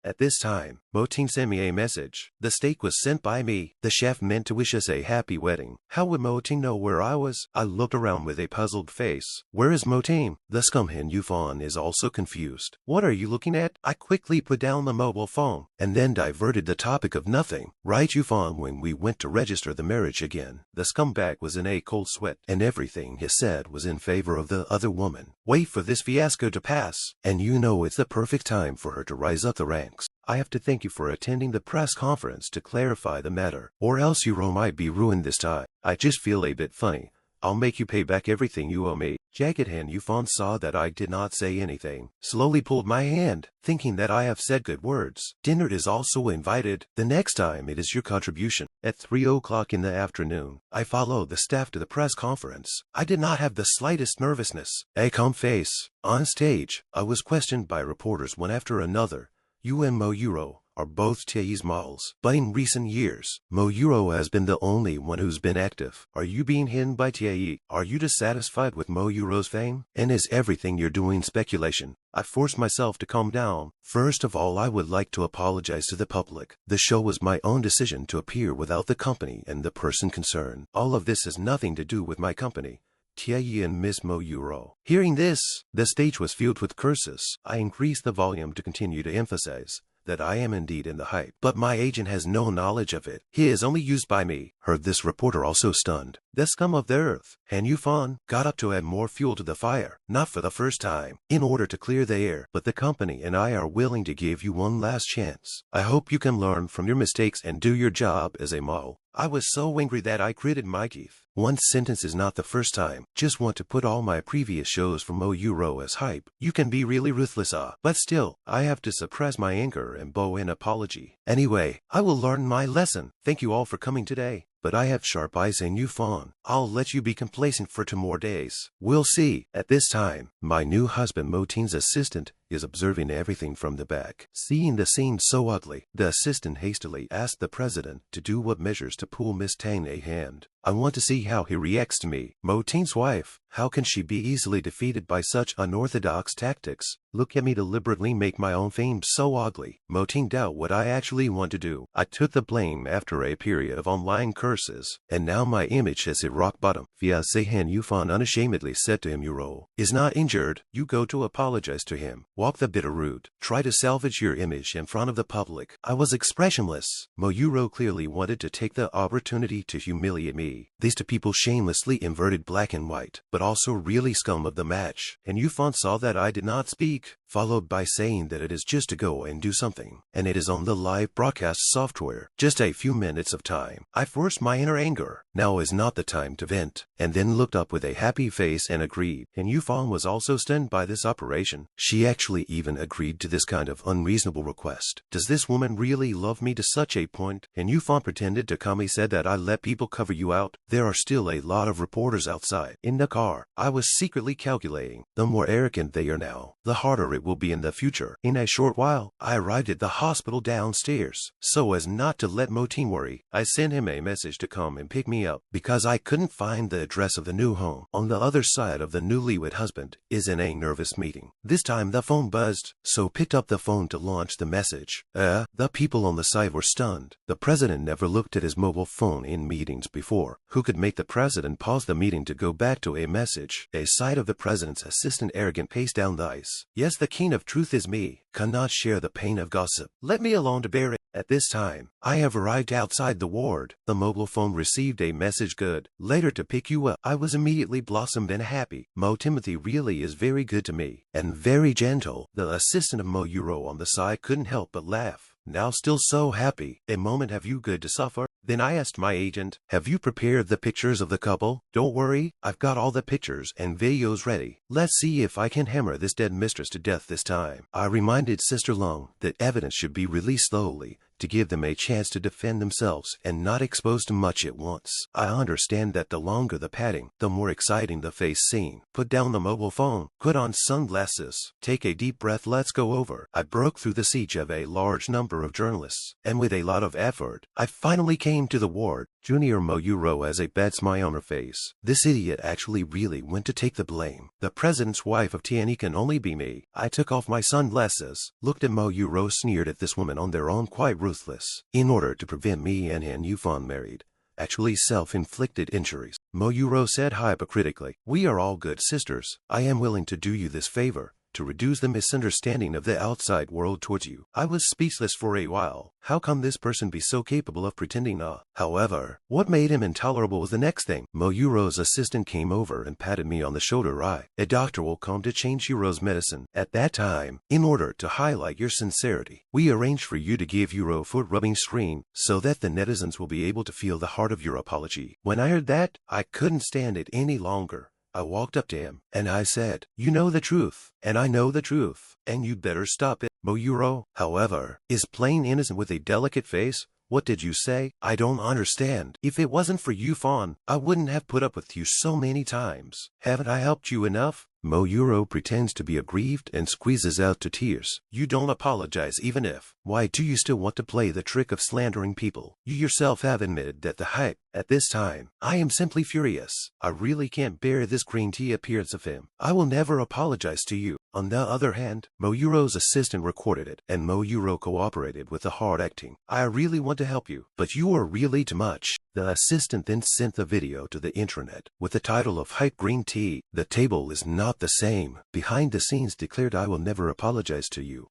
At this time, Mo Ting sent me a message. The steak was sent by me. The chef meant to wish us a happy wedding. How would Mo Ting know where I was? I looked around with a puzzled face. Where is Mo Ting? The scumhen Yufan is also confused. What are you looking at? I quickly put down the mobile phone and then diverted the topic of nothing. Right, Yufan, when we went to register the marriage again, the scumbag was in a cold sweat and everything he said was in favor of the other woman. Wait for this fiasco to pass, and you know it's the perfect time for her to rise up the ranks. I have to thank you for attending the press conference to clarify the matter, or else your role might be ruined this time. I just feel a bit funny. I'll make you pay back everything you owe me. Jagged Hand Yufan saw that I did not say anything, slowly pulled my hand, thinking that I have said good words. Dinner is also invited. The next time it is your contribution. At 3 o'clock in the afternoon, I followed the staff to the press conference. I did not have the slightest nervousness. A calm face. On stage, I was questioned by reporters one after another. You and Mo Euro are both Tae's models, but in recent years, Mo Euro has been the only one who's been active. Are you being hidden by Tae? Are you dissatisfied with Mo Euro's fame? And is everything you're doing speculation? I forced myself to calm down. First of all, I would like to apologize to the public. The show was my own decision to appear without the company and the person concerned. All of this has nothing to do with my company. Tae and Miss Mo Euro. Hearing this, the stage was filled with curses. I increased the volume to continue to emphasize that I am indeed in the hype, but my agent has no knowledge of it. He is only used by me. Heard this reporter also stunned. The scum of the earth, Han Yufan, got up to add more fuel to the fire, not for the first time, in order to clear the air, but the company and I are willing to give you one last chance. I hope you can learn from your mistakes and do your job as a model. I was so angry that I gritted my teeth. One sentence is not the first time. Just want to put all my previous shows from Mo Euro as hype. You can be really ruthless, but still, I have to suppress my anger and bow an apology. Anyway, I will learn my lesson. Thank you all for coming today. But I have sharp eyes and Yufan. I'll let you be complacent for 2 more days. We'll see. At this time, my new husband Mo Ting's assistant is observing everything from the back. Seeing the scene so ugly, the assistant hastily asked the president to do what measures to pull Miss Tang a hand. I want to see how he reacts to me. Mo Ting's wife. How can she be easily defeated by such unorthodox tactics? Look at me deliberately make my own fame so ugly. Mo Ting doubt what I actually want to do. I took the blame after a period of online curses, and now my image has hit rock bottom. Fiancé Han Yufan unashamedly said to him, Euro is not injured. You go to apologize to him. Walk the bitter route. Try to salvage your image in front of the public. I was expressionless. Mo Euro clearly wanted to take the opportunity to humiliate me. These 2 people shamelessly inverted black and white, but also really scum of the match. And Yufan saw that I did not speak, followed by saying that it is just to go and do something, and it is on the live broadcast software. Just a few minutes of time. I forced my inner anger. Now is not the time to vent. And then looked up with a happy face and agreed. And Yufan was also stunned by this operation. She actually even agreed to this kind of unreasonable request. Does this woman really love me to such a point? And Yufan pretended to calmly said that I let people cover you out. There are still a lot of reporters outside. In the car, I was secretly calculating. The more arrogant they are now, the harder it will be in the future. In a short while, I arrived at the hospital downstairs. So as not to let Mo Ting worry, I sent him a message to come and pick me up, because I couldn't find the address of the new home. On the other side of the newlywed husband is in a nervous meeting. This time the phone buzzed, so picked up the phone to launch the message. The people on the side were stunned. The president never looked at his mobile phone in meetings before. Who could make the president pause the meeting to go back to a message? A sight of the president's assistant arrogant paced down the ice. Yes, the king of truth is me. Cannot share the pain of gossip. Let me alone to bear it. At this time, I have arrived outside the ward. The mobile phone received a message good. Later to pick you up. I was immediately blossomed and happy. Mo Timothy really is very good to me. And very gentle. The assistant of Mo Euro on the side couldn't help but laugh. Now still so happy. A moment have you good to suffer? Then I asked my agent, have you prepared the pictures of the couple? Don't worry, I've got all the pictures and videos ready. Let's see if I can hammer this dead mistress to death this time. I reminded Sister Lung that evidence should be released slowly, to give them a chance to defend themselves and not exposed to much at once. I understand that the longer the padding, the more exciting the face scene. Put down the mobile phone, put on sunglasses, take a deep breath, let's go over. I broke through the siege of a large number of journalists, and with a lot of effort, I finally came to the ward. Junior Moyuro has a bad smile on her face. This idiot actually really went to take the blame. The president's wife of Tianyi can only be me. I took off my sunglasses, looked at Moyuro, sneered at this woman on their own, quite ruthless. In order to prevent me and Han Yufan married, actually self-inflicted injuries. Moyuro said hypocritically, "We are all good sisters. I am willing to do you this favor, to reduce the misunderstanding of the outside world towards you." I was speechless for a while. How come this person be so capable of pretending? However, what made him intolerable was the next thing. Moyuro's assistant came over and patted me on the shoulder. A doctor will come to change Yuro's medicine. At that time, in order to highlight your sincerity, we arranged for you to give Yuro foot rubbing screen so that the netizens will be able to feel the heart of your apology. When I heard that, I couldn't stand it any longer. I walked up to him, and I said, "You know the truth, and I know the truth, and you'd better stop it." Moyuro, however, is plain innocent with a delicate face. "What did you say? I don't understand. If it wasn't for Yufan, I wouldn't have put up with you so many times. Haven't I helped you enough?" Moyuro pretends to be aggrieved and squeezes out to tears. "You don't apologize even if. Why do you still want to play the trick of slandering people? You yourself have admitted that the hype." At this time, I am simply furious. I really can't bear this green tea appearance of him. "I will never apologize to you." On the other hand, Moyuro's assistant recorded it, and Moyuro cooperated with the hard acting. "I really want to help you, but you are really too much." The assistant then sent the video to the internet with the title of Hype Green Tea. The table is not the same. Behind the scenes declared, "I will never apologize to you."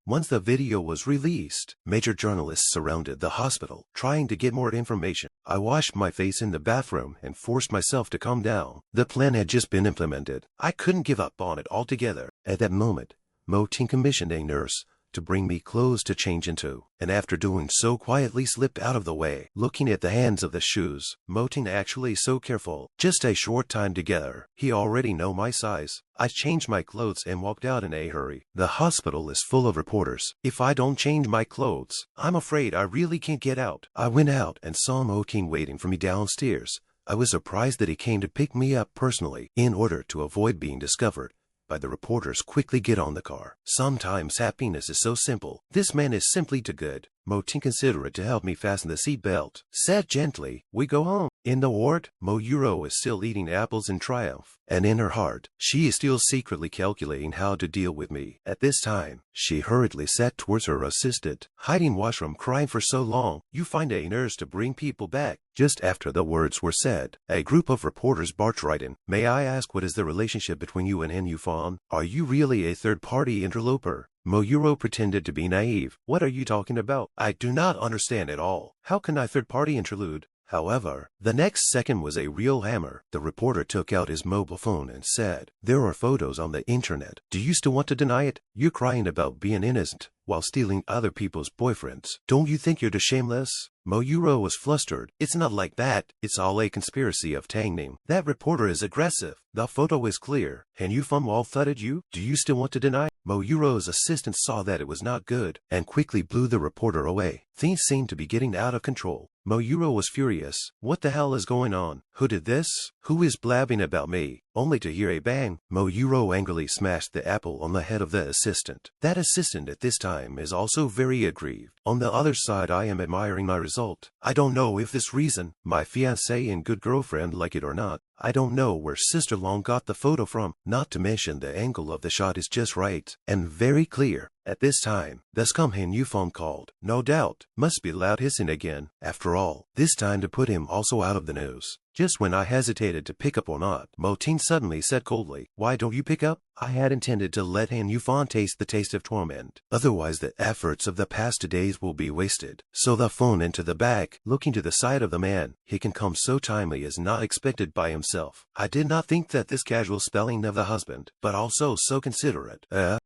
Once the video was released, major journalists surrounded the hospital, trying to get more information. I washed my face in the bathroom and forced myself to calm down. The plan had just been implemented. I couldn't give up on it altogether. At that moment, Moting commissioned a nurse to bring me clothes to change into, and after doing so quietly slipped out of the way. Looking at the hands of the shoes, Moting actually so careful. Just a short time together, he already know my size. I changed my clothes and walked out in a hurry. The hospital is full of reporters. If I don't change my clothes, I'm afraid I really can't get out. I went out and saw Moting waiting for me downstairs. I was surprised that he came to pick me up personally. In order to avoid being discovered by the reporters, quickly get on the car. Sometimes happiness is so simple. This man is simply too good. Moting considerate to help me fasten the seat belt. Said gently, "We go home." In the ward, Moyuro is still eating apples in triumph, and in her heart, she is still secretly calculating how to deal with me. At this time, she hurriedly sat towards her assistant, hiding washroom, crying for so long. "You find a nurse to bring people back." Just after the words were said, a group of reporters barged right in. "May I ask, what is the relationship between you and Han Yufan? Are you really a third-party interloper?" Moyuro pretended to be naive. "What are you talking about? I do not understand at all. How can I third-party interlude?" However, the next second was a real hammer. The reporter took out his mobile phone and said, "There are photos on the internet. Do you still want to deny it? You're crying about being innocent while stealing other people's boyfriends. Don't you think you're too shameless?" Moyuro was flustered. "It's not like that. It's all a conspiracy of Tangnim. That reporter is aggressive. The photo is clear. Han Yufan wall thudded you. Do you still want to deny?" Moyuro's assistant saw that it was not good and quickly blew the reporter away. Things seemed to be getting out of control. Moyuro was furious. "What the hell is going on? Who did this? Who is blabbing about me?" Only to hear a bang. Moyuro angrily smashed the apple on the head of the assistant. That assistant at this time is also very aggrieved. On the other side, I am admiring my result. I don't know if this reason, my fiancé and good girlfriend, like it or not. I don't know where Sister Long got the photo from. Not to mention the angle of the shot is just right and very clear. At this time, the scum Han Yufan called. No doubt, must be loud hissing again. After all, this time to put him also out of the news. Just when I hesitated to pick up or not, Moting suddenly said coldly, "Why don't you pick up?" I had intended to let Han Yufan taste the taste of torment. Otherwise the efforts of the past 2 days will be wasted. So the phone into the back, looking to the side of the man. He can come so timely as not expected by himself. I did not think that this casual spelling of the husband, but also so considerate.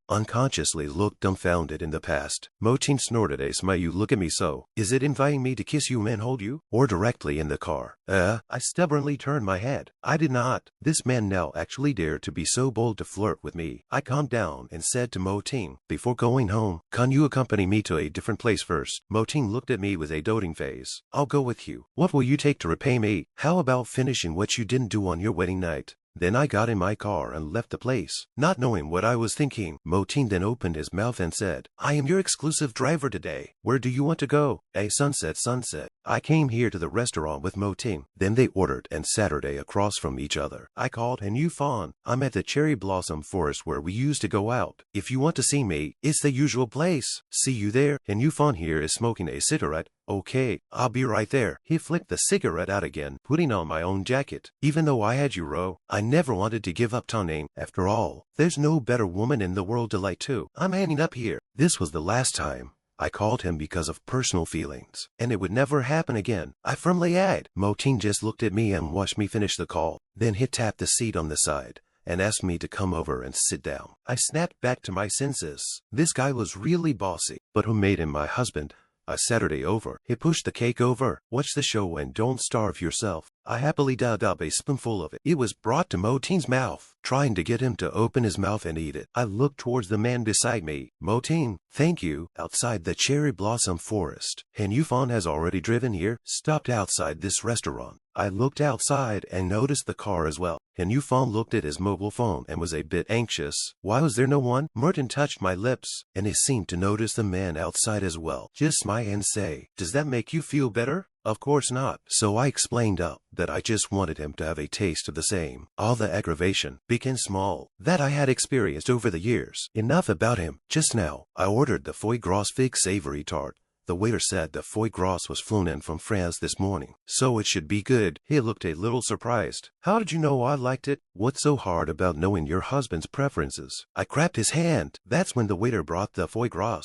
Unconsciously looked dumbfounded in the past. Moting snorted a smile. "You look at me so. Is it inviting me to kiss you and hold you? Or directly in the car?" I stubbornly turned my head. I did not. This man now actually dared to be so bold to flirt with me. I calmed down and said to Mo-ting, before going home, can you accompany me to a different place first? Mo-ting looked at me with a doting face. I'll go with you. What will you take to repay me? How about finishing what you didn't do on your wedding night? Then I got in my car and left the place, not knowing what I was thinking. Mo-ting then opened his mouth and said, I am your exclusive driver today. Where do you want to go? A sunset. I came here to the restaurant with Mo-ting. Then they ordered and Saturday across from each other. I called and you phoned. I'm at the cherry blossom forest where we used to go out. If you want to see me, it's the usual place. See you there. And you phone here is smoking a cigarette. Okay, I'll be right there. He flicked the cigarette out again, putting on my own jacket. Even though I had Euro, I never wanted to give up Taning. After all, there's no better woman in the world to lie to. I'm hanging up here. This was the last time I called him because of personal feelings, and it would never happen again. I firmly add. Mo-ting just looked at me and watched me finish the call. Then he tapped the seat on the side and asked me to come over and sit down. I snapped back to my senses. This guy was really bossy, but who made him my husband? A Saturday over. He pushed the cake over. Watch the show and don't starve yourself. I happily dug up a spoonful of it. It was brought to Mo-ting's mouth, trying to get him to open his mouth and eat it. I looked towards the man beside me. Mo-ting, thank you. Outside the cherry blossom forest. Han Yufan has already driven here, stopped outside this restaurant. I looked outside and noticed the car as well. Han Yufan looked at his mobile phone and was a bit anxious. Why was there no one? Merton touched my lips, and he seemed to notice the man outside as well. Just smile and say, does that make you feel better? Of course not. So I explained up that I just wanted him to have a taste of the same. All the aggravation, big and small, that I had experienced over the years. Enough about him. Just now, I ordered the foie gras fig savory tart. The waiter said the foie gras was flown in from France this morning, so it should be good. He looked a little surprised. How did you know I liked it? What's so hard about knowing your husband's preferences? I grabbed his hand. That's when the waiter brought the foie gras.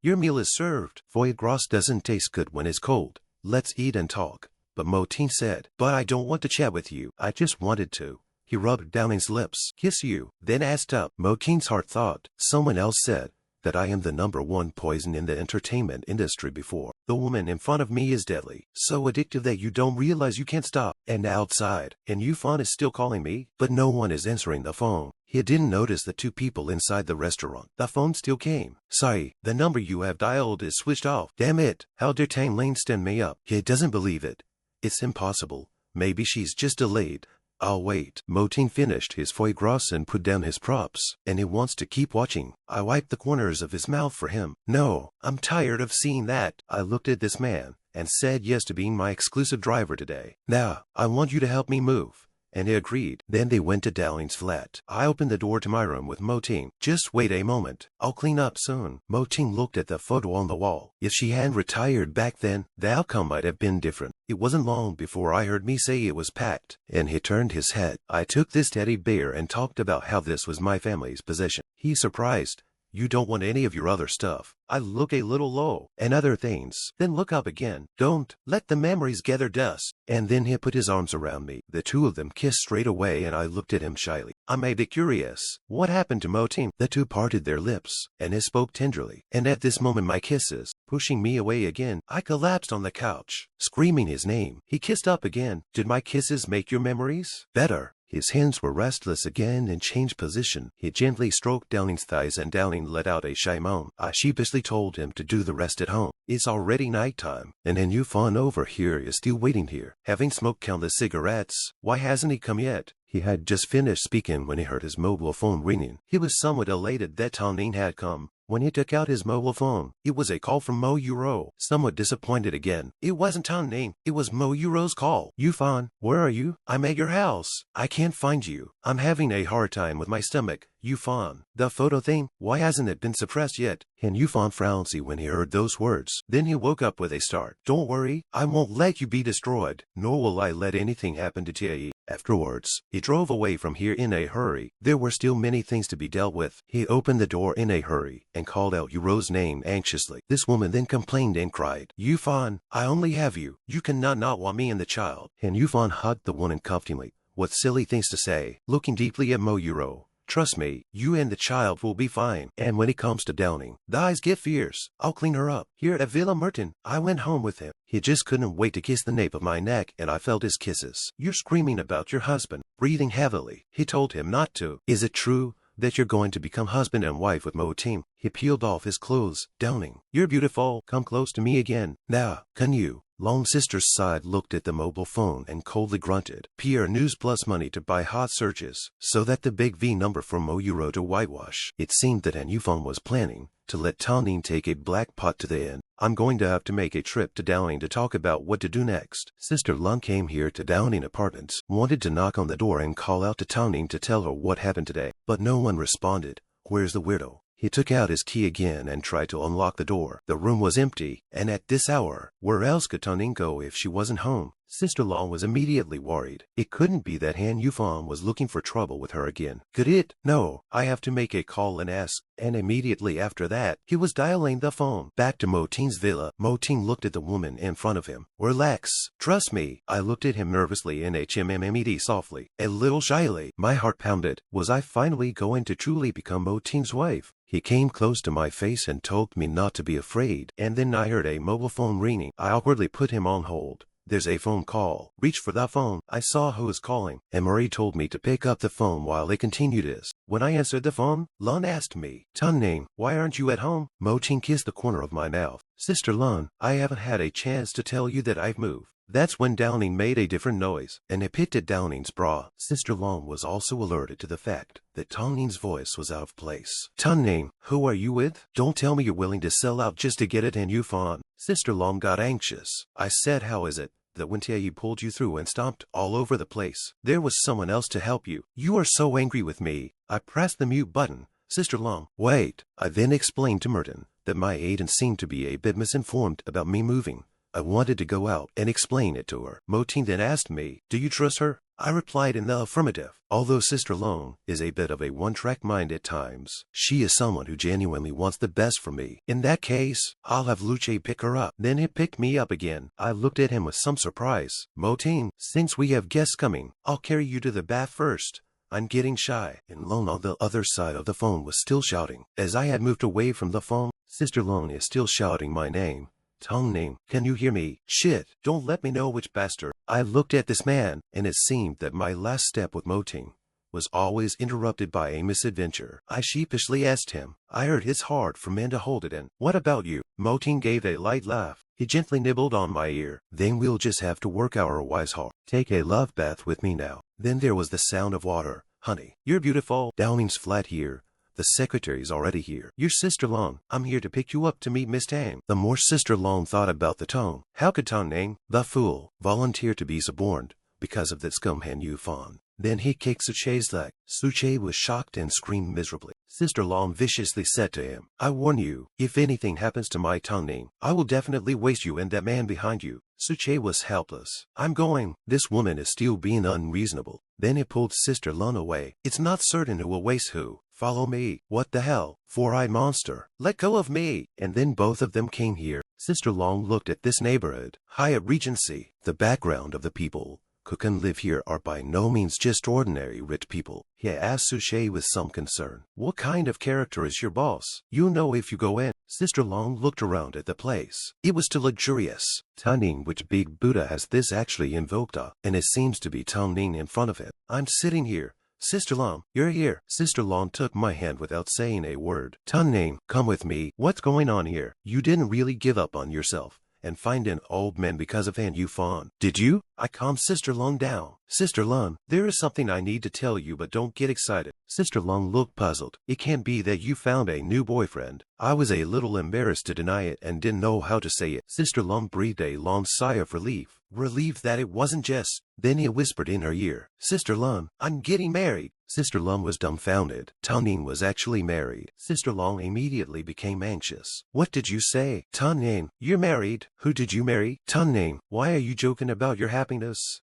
Your meal is served. Foie gras doesn't taste good when it's cold. Let's eat and talk. But Mo-ting said, but I don't want to chat with you. I just wanted to. He rubbed down his lips. Kiss you. Then asked up. Mo-ting's heart thought. Someone else said that I am the #1 poison in the entertainment industry before. The woman in front of me is deadly, so addictive that you don't realize you can't stop. And outside, and Yufan is still calling me, but no one is answering the phone. He didn't notice the two people inside the restaurant. The phone still came. Sorry, the number you have dialed is switched off. Damn it, how dare Tang Lane stand me up? He doesn't believe it. It's impossible. Maybe she's just delayed. I'll wait. Mo-ting finished his foie gras and put down his props, and he wants to keep watching. I wiped the corners of his mouth for him. No, I'm tired of seeing that. I looked at this man and said yes to being my exclusive driver today. Now, I want you to help me move. And he agreed. Then they went to Dowling's flat. I opened the door to my room with Mo-ting. Just wait a moment. I'll clean up soon. Mo-ting looked at the photo on the wall. If she hadn't retired back then, the outcome might have been different. It wasn't long before I heard me say it was packed, and he turned his head. I took this teddy bear and talked about how this was my family's possession. He's surprised. You don't want any of your other stuff. I look a little low, and other things. Then look up again. Don't let the memories gather dust. And then he put his arms around me. The two of them kissed straight away, and I looked at him shyly. I'm a bit curious. What happened to Mo-ting? The two parted their lips, and he spoke tenderly. And at this moment my kisses, pushing me away again, I collapsed on the couch, screaming his name. He kissed up again. Did my kisses make your memories better? His hands were restless again and changed position. He gently stroked Downing's thighs and Downing let out a shy moan. I sheepishly told him to do the rest at home. It's already nighttime, and Han Yufan over here is still waiting here, having smoked countless cigarettes. Why hasn't he come yet? He had just finished speaking when he heard his mobile phone ringing. He was somewhat elated that Taning had come. When he took out his mobile phone, it was a call from Mo Euro. Somewhat disappointed again. It wasn't Taning, it was Mo Euro's call. Yufan, where are you? I'm at your house. I can't find you. I'm having a hard time with my stomach. Yufan, the photo thing, why hasn't it been suppressed yet? And Yufan frowned when he heard those words. Then he woke up with a start. Don't worry, I won't let you be destroyed, nor will I let anything happen to Tie. Afterwards, he drove away from here in a hurry. There were still many things to be dealt with. He opened the door in a hurry and called out Euro's name anxiously. This woman then complained and cried, Yufan, I only have you. You cannot not want me and the child. And Yufan hugged the woman comfortingly. What silly things to say. Looking deeply at Mo Euro. Trust me, you and the child will be fine. And when it comes to Downing, the eyes get fierce. I'll clean her up. Here at Villa Merton, I went home with him. He just couldn't wait to kiss the nape of my neck, and I felt his kisses. You're screaming about your husband, breathing heavily. He told him not to. Is it true? that you're going to become husband and wife with Mo Team. He peeled off his clothes, downing. You're beautiful. Come close to me again. Now, can you? Long sister's side looked at the mobile phone and coldly grunted. PR News plus money to buy hot searches, so that the big V number from Mo Euro to whitewash. It seemed that an Yufan was planning to let Tongning take a black pot to the end. I'm going to have to make a trip to Downing to talk about what to do next. Sister Lung came here to Downing Apartments, wanted to knock on the door and call out to Tongning to tell her what happened today, but no one responded. Where's the weirdo? He took out his key again and tried to unlock the door. The room was empty, and at this hour, where else could Tongning go if she wasn't home? Sister Long was immediately worried. It couldn't be that Han Yufan was looking for trouble with her again. Could it? No, I have to make a call and ask. And immediately after that, he was dialing the phone. Back to Mo Ting's villa. Mo Ting looked at the woman in front of him. Relax. Trust me. I looked at him nervously and HMMMED softly, a little shyly. My heart pounded. Was I finally going to truly become Mo Ting's wife? He came close to my face and told me not to be afraid. And then I heard a mobile phone ringing. I awkwardly put him on hold. There's a phone call. Reach for the phone. I saw who was calling, and Marie told me to pick up the phone while they continued this. When I answered the phone, Lun asked me, Tongning, why aren't you at home? Mo Ting kissed the corner of my mouth. Sister Lun, I haven't had a chance to tell you that I've moved. That's when Downing made a different noise, and it picked at Downing's bra. Sister Long was also alerted to the fact that Tongning's voice was out of place. Tongning, who are you with? Don't tell me you're willing to sell out just to get it and Yufan. Sister Long got anxious. I said, how is it that when Tie pulled you through and stomped all over the place, there was someone else to help you? You are so angry with me. I pressed the mute button. Sister Long, wait. I then explained to Merton that my agent seemed to be a bit misinformed about me moving. I wanted to go out and explain it to her. Mo Ting then asked me, do you trust her? I replied in the affirmative. Although Sister Long is a bit of a one-track mind at times, she is someone who genuinely wants the best for me. In that case, I'll have Luce pick her up. Then he picked me up again. I looked at him with some surprise. Mo Ting, since we have guests coming, I'll carry you to the bath first. I'm getting shy. And Lone on the other side of the phone was still shouting. As I had moved away from the phone, Sister Lone is still shouting my name. Tongning, can you hear me? Shit, don't let me know which bastard. I looked at this man, and it seemed that my last step with Mo Ting was always interrupted by a misadventure. I sheepishly asked him. I heard it's hard for men to hold it in. What about you? Mo Ting gave a light laugh. He gently nibbled on my ear. Then we'll just have to work our wise hard. Take a love bath with me now. Then there was the sound of water. Honey, you're beautiful. Downing's flat here. The secretary's already here. Your Sister Long, I'm here to pick you up to meet Miss Tang. The more Sister Long thought about the tone. How could Tongning, the fool, volunteer to be suborned because of that scum Han Yufan? Then he kicked Suche's leg. Suche was shocked and screamed miserably. Sister Long viciously said to him, I warn you, if anything happens to my Tongning, I will definitely waste you and that man behind you. Suche was helpless. I'm going. This woman is still being unreasonable. Then he pulled Sister Lun away. It's not certain who will waste who. Follow me. What the hell? Four-eyed monster. Let go of me. And then both of them came here. Sister Long looked at this neighborhood. Hyatt Regency. The background of the people who can live here are by no means just ordinary rich people. He asked Suche with some concern. What kind of character is your boss? You know if you go in. Sister Long looked around at the place. It was too luxurious. Tongning, which big Buddha has this actually invoked and it seems to be Tongning in front of it. I'm sitting here. Sister Long, you're here. Sister Long took my hand without saying a word. Tongning, come with me. What's going on here? You didn't really give up on yourself and find an old man because of Han Yufan, did you? I calmed Sister Long down. Sister Long, there is something I need to tell you, but don't get excited. Sister Long looked puzzled. It can't be that you found a new boyfriend. I was a little embarrassed to deny it and didn't know how to say it. Sister Long breathed a long sigh of relief. Relieved that it wasn't just. Then he whispered in her ear, Sister Long, I'm getting married. Sister Long was dumbfounded. Tongning was actually married. Sister Long immediately became anxious. What did you say? Tongning, you're married. Who did you marry? Tongning, why are you joking about your happiness?